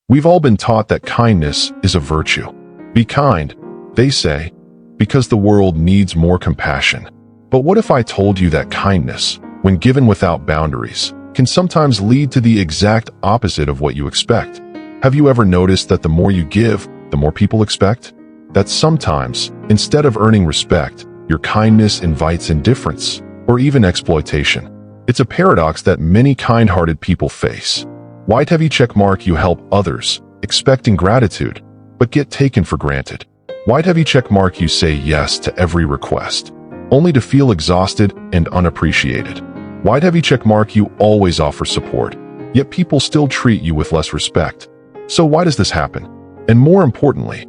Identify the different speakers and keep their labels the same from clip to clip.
Speaker 1: We've all been taught that kindness is a virtue. Be kind, they say, because the world needs more compassion. But what if I told you that kindness, when given without boundaries, can sometimes lead to the exact opposite of what you expect? Have you ever noticed that the more you give, the more people expect? That sometimes, instead of earning respect, your kindness invites indifference, or even exploitation. It's a paradox that many kind-hearted people face. White heavy checkmark, you help others, expecting gratitude, but get taken for granted. White heavy checkmark, you say yes to every request, only to feel exhausted and unappreciated. White heavy checkmark, you always offer support, yet people still treat you with less respect. So why does this happen? And more importantly,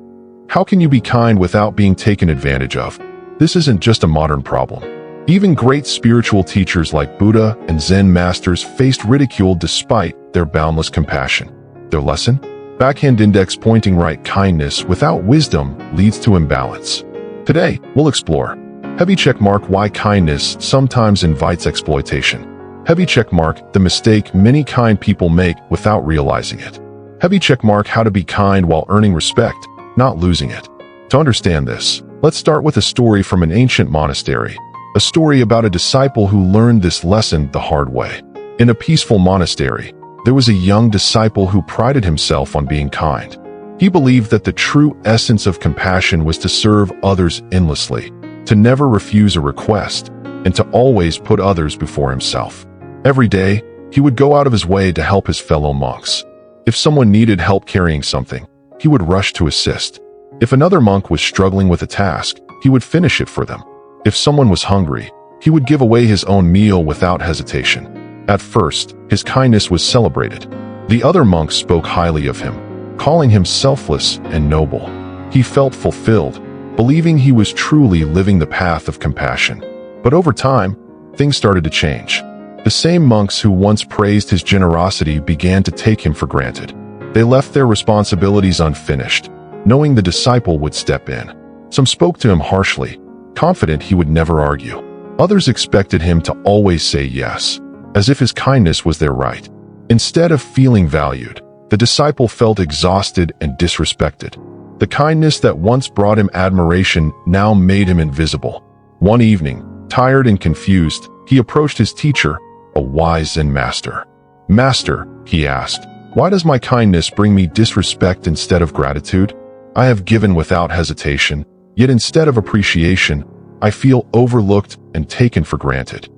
Speaker 1: how can you be kind without being taken advantage of? This isn't just a modern problem. Even great spiritual teachers like Buddha and Zen masters faced ridicule despite their boundless compassion. Their lesson? Backhand index pointing right, kindness without wisdom leads to imbalance. Today, we'll explore heavy checkmark, why kindness sometimes invites exploitation. Heavy checkmark, the mistake many kind people make without realizing it. Heavy checkmark, how to be kind while earning respect, not losing it. To understand this, let's start with a story from an ancient monastery. A story about a disciple who learned this lesson the hard way. In a peaceful monastery, there was a young disciple who prided himself on being kind. He believed that the true essence of compassion was to serve others endlessly, to never refuse a request, and to always put others before himself. Every day, he would go out of his way to help his fellow monks. If someone needed help carrying something, he would rush to assist. If another monk was struggling with a task, he would finish it for them. If someone was hungry, he would give away his own meal without hesitation. At first, his kindness was celebrated. The other monks spoke highly of him, calling him selfless and noble. He felt fulfilled, believing he was truly living the path of compassion. But over time, things started to change. The same monks who once praised his generosity began to take him for granted. They left their responsibilities unfinished, knowing the disciple would step in. Some spoke to him harshly, confident he would never argue. Others expected him to always say yes, as if his kindness was their right. Instead of feeling valued, the disciple felt exhausted and disrespected. The kindness that once brought him admiration now made him invisible. One evening, tired and confused, he approached his teacher, a wise Zen master. "Master," he asked, "why does my kindness bring me disrespect instead of gratitude? I have given without hesitation, yet instead of appreciation, I feel overlooked and taken for granted."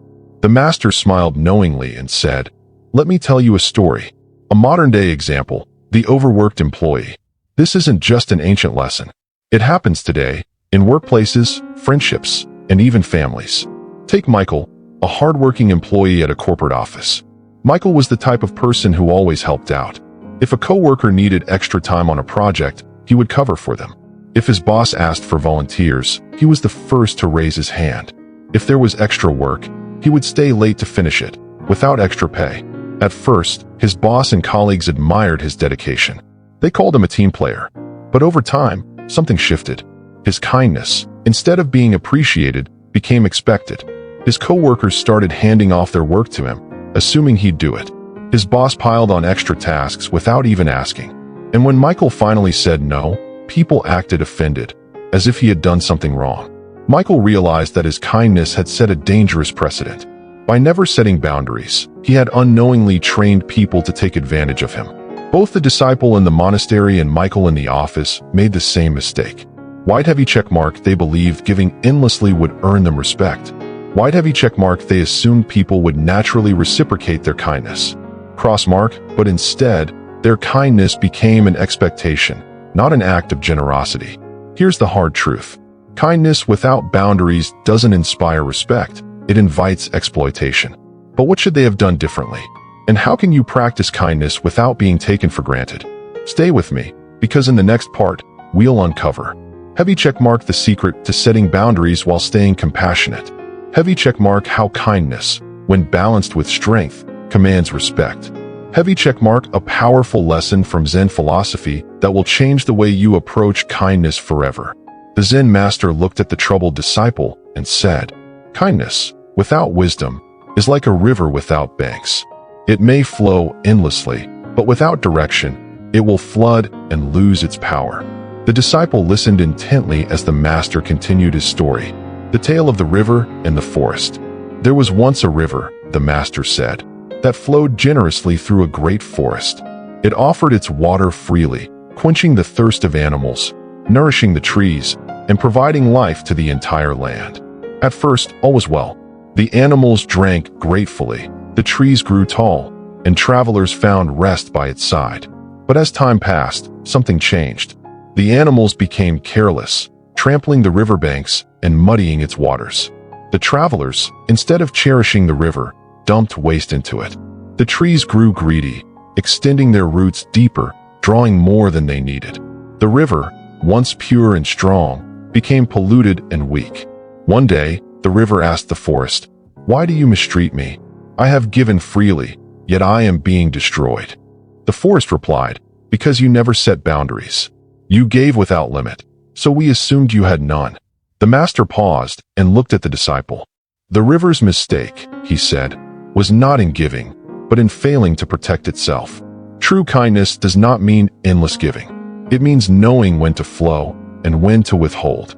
Speaker 1: The master smiled knowingly and said, "Let me tell you a story. A modern-day example, the overworked employee. This isn't just an ancient lesson. It happens today, in workplaces, friendships, and even families. Take Michael, a hard-working employee at a corporate office. Michael was the type of person who always helped out. If a coworker needed extra time on a project, he would cover for them. If his boss asked for volunteers, he was the first to raise his hand. If there was extra work, he would stay late to finish it, without extra pay. At first, his boss and colleagues admired his dedication. They called him a team player. But over time, something shifted. His kindness, instead of being appreciated, became expected. His coworkers started handing off their work to him, assuming he'd do it. His boss piled on extra tasks without even asking. And when Michael finally said no, people acted offended, as if he had done something wrong. Michael realized that his kindness had set a dangerous precedent. By never setting boundaries, he had unknowingly trained people to take advantage of him. Both the disciple in the monastery and Michael in the office made the same mistake. White heavy checkmark, they believed giving endlessly would earn them respect. White heavy checkmark, they assumed people would naturally reciprocate their kindness. Cross mark, but instead, their kindness became an expectation, not an act of generosity. Here's the hard truth. Kindness without boundaries doesn't inspire respect, it invites exploitation. But what should they have done differently? And how can you practice kindness without being taken for granted? Stay with me, because in the next part, we'll uncover heavy checkmark, the secret to setting boundaries while staying compassionate. Heavy checkmark, how kindness, when balanced with strength, commands respect. Heavy checkmark, a powerful lesson from Zen philosophy that will change the way you approach kindness forever. The Zen master looked at the troubled disciple and said, "Kindness, without wisdom, is like a river without banks. It may flow endlessly, but without direction, it will flood and lose its power. The disciple listened intently as the master continued his story. The tale of the river and the forest. There was once a river, the master said, that flowed generously through a great forest. It offered its water freely, quenching the thirst of animals, nourishing the trees, and providing life to the entire land. At first, all was well. The animals drank gratefully, the trees grew tall, and travelers found rest by its side. But as time passed, something changed. The animals became careless, trampling the riverbanks and muddying its waters. The travelers, instead of cherishing the river, dumped waste into it. The trees grew greedy, extending their roots deeper, drawing more than they needed. The river, once pure and strong, became polluted and weak. One day, the river asked the forest, "Why do you mistreat me? I have given freely, yet I am being destroyed." The forest replied, "Because you never set boundaries. You gave without limit, so we assumed you had none." The master paused and looked at the disciple. "The river's mistake," he said, "was not in giving, but in failing to protect itself. True kindness does not mean endless giving. It means knowing when to flow and when to withhold."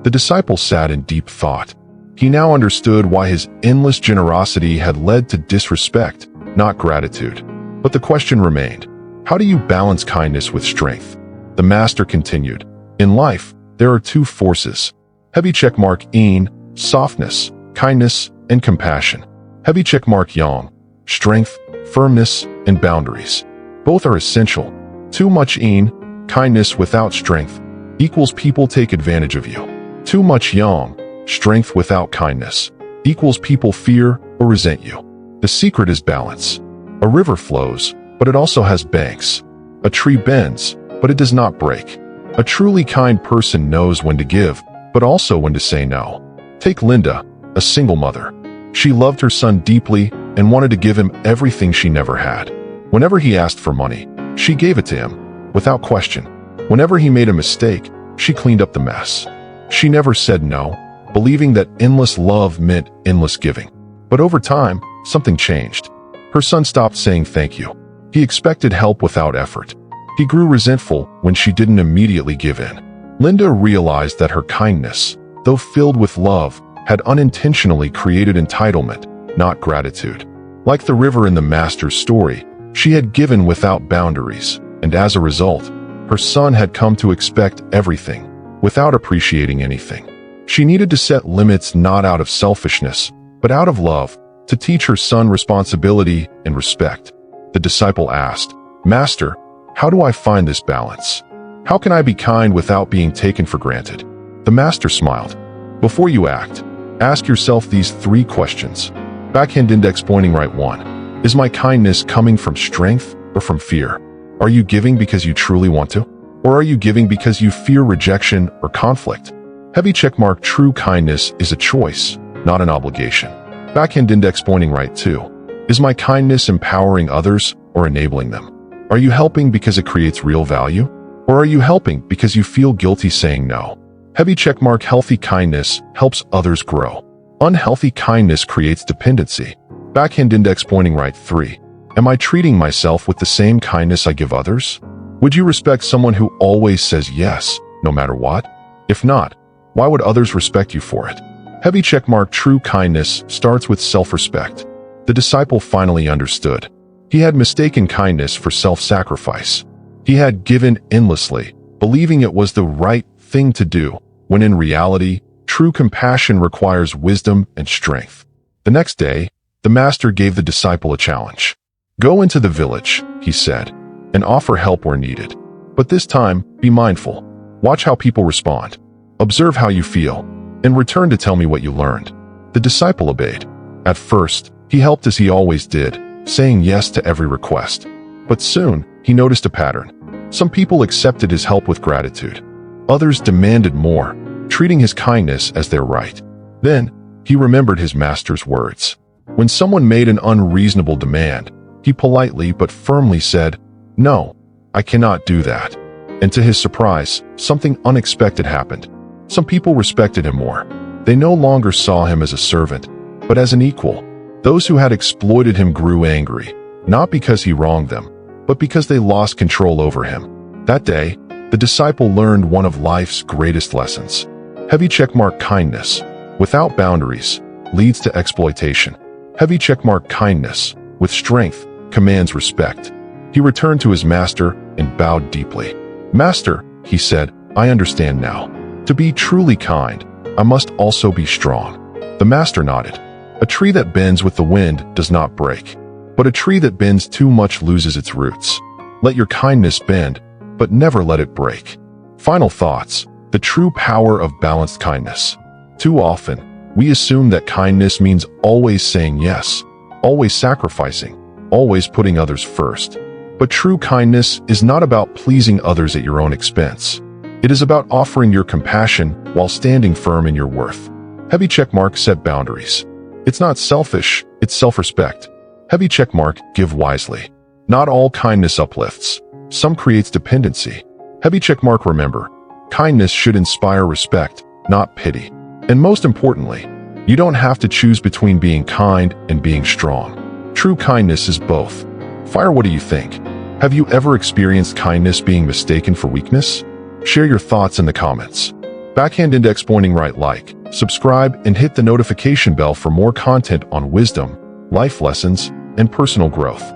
Speaker 1: The disciple sat in deep thought. He now understood why his endless generosity had led to disrespect, not gratitude. But the question remained, how do you balance kindness with strength? The master continued, "In life, there are two forces. Heavy checkmark yin, softness, kindness, and compassion. Heavy checkmark yang, strength, firmness, and boundaries. Both are essential. Too much yin, kindness without strength, equals people take advantage of you. Too much yang, strength without kindness, equals people fear or resent you. The secret is balance. A river flows, but it also has banks. A tree bends, but it does not break. A truly kind person knows when to give, but also when to say no. Take Linda, a single mother. She loved her son deeply and wanted to give him everything she never had. Whenever he asked for money, she gave it to him, without question. Whenever he made a mistake, she cleaned up the mess. She never said no, believing that endless love meant endless giving. But over time, something changed. Her son stopped saying thank you. He expected help without effort. He grew resentful when she didn't immediately give in. Linda realized that her kindness, though filled with love, had unintentionally created entitlement, not gratitude. Like the river in the master's story, she had given without boundaries, and as a result, her son had come to expect everything, without appreciating anything. She needed to set limits not out of selfishness, but out of love, to teach her son responsibility and respect. The disciple asked, "Master, how do I find this balance? How can I be kind without being taken for granted?" The master smiled. "Before you act, ask yourself these three questions." Backhand index pointing right 1. Is my kindness coming from strength or from fear? Are you giving because you truly want to? Or are you giving because you fear rejection or conflict? Heavy checkmark true kindness is a choice, not an obligation. Backhand index pointing right 2. Is my kindness empowering others or enabling them? Are you helping because it creates real value? Or are you helping because you feel guilty saying no? Heavy checkmark healthy kindness helps others grow. Unhealthy kindness creates dependency. Backhand index pointing right 3. Am I treating myself with the same kindness I give others? Would you respect someone who always says yes, no matter what? If not, why would others respect you for it? Heavy checkmark true kindness starts with self-respect. The disciple finally understood. He had mistaken kindness for self-sacrifice. He had given endlessly, believing it was the right thing to do, when in reality, true compassion requires wisdom and strength. The next day, the master gave the disciple a challenge. Go into the village, he said, and offer help where needed. But this time, be mindful. Watch how people respond. Observe how you feel, and return to tell me what you learned. The disciple obeyed. At first, he helped as he always did, saying yes to every request. But soon, he noticed a pattern. Some people accepted his help with gratitude. Others demanded more, treating his kindness as their right. Then, he remembered his master's words. When someone made an unreasonable demand, he politely but firmly said, "No, I cannot do that." And to his surprise, something unexpected happened. Some people respected him more. They no longer saw him as a servant, but as an equal. Those who had exploited him grew angry, not because he wronged them, but because they lost control over him. That day, the disciple learned one of life's greatest lessons. Heavy checkmark kindness, without boundaries, leads to exploitation. Heavy checkmark kindness, with strength, commands respect. He returned to his master and bowed deeply. "Master," he said, "I understand now. To be truly kind, I must also be strong." The master nodded. "A tree that bends with the wind does not break, but a tree that bends too much loses its roots. Let your kindness bend, but never let it break." Final thoughts: the true power of balanced kindness. Too often, we assume that kindness means always saying yes, always sacrificing, always putting others first. But true kindness is not about pleasing others at your own expense. It is about offering your compassion while standing firm in your worth. Heavy checkmark: set boundaries. It's not selfish, it's self-respect. Heavy checkmark: give wisely. Not all kindness uplifts. Some creates dependency. Heavy checkmark: remember, kindness should inspire respect, not pity. And most importantly, you don't have to choose between being kind and being strong. True kindness is both. Fire, what do you think? Have you ever experienced kindness being mistaken for weakness? Share your thoughts in the comments. Backhand index pointing right, like, subscribe, and hit the notification bell for more content on wisdom, life lessons, and personal growth.